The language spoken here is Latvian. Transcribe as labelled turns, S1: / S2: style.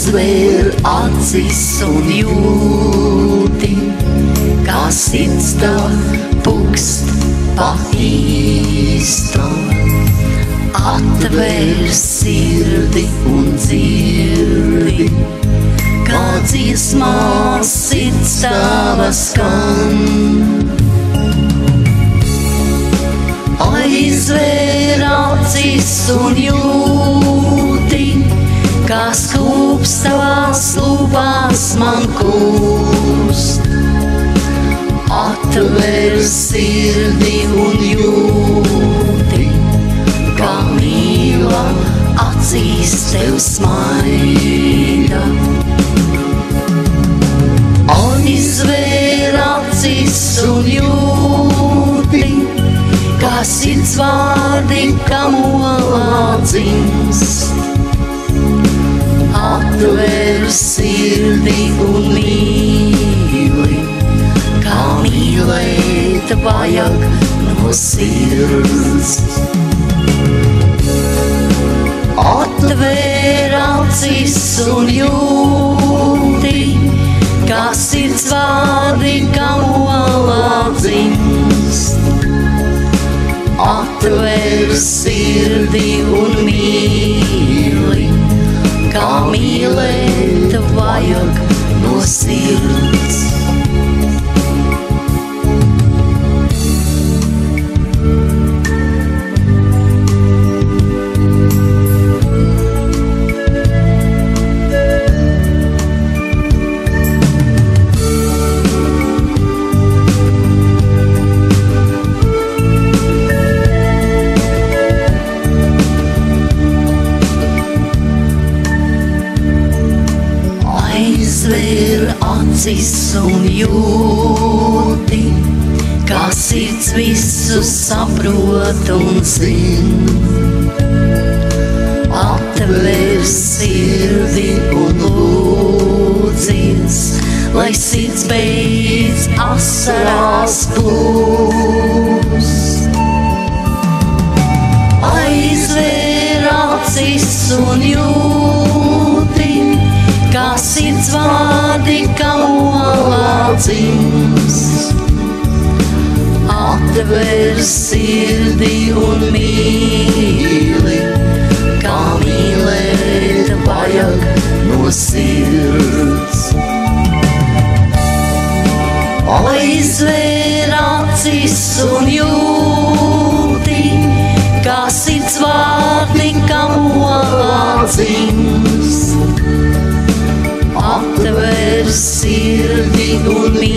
S1: Aizvēr acis un jūti, kā sirds tev pukst pa īstam. Atvēr sirdi un dzirdi, kā dziesmā sirds tava skan. Aizvēr acis un jūti, kā skūps tavās lūpās man kūst. Atvēr sirdi un jūti, kā mīla acīs tev smaida. Aizvēr acis un jūti, kā sirds vārdi, kā molā dzimst. Atvēr sirdi un mīli, kā mīlēt vajag no sirds. Atvēr acis un jūti, kā sirds vārdi, kā molā dzimst. Atvēr sirdi un mīli, kā mīlēt vajag no sirds. Aizvēr acis un jūti, kā sirds visu saprot un zin. Atvēr sirdi un lūdzies, lai sirds beidz asarās plūst. Aizvēr acis un jūti, kā sirds vārdi, kā molā dzimst. Atvēr sirdi un mīli, kā mīlēt vajag no sirds. Aizvēr acis un jūti, kā sirds vārdi, kā molā dzimst. Atvēr sirdi un mīli,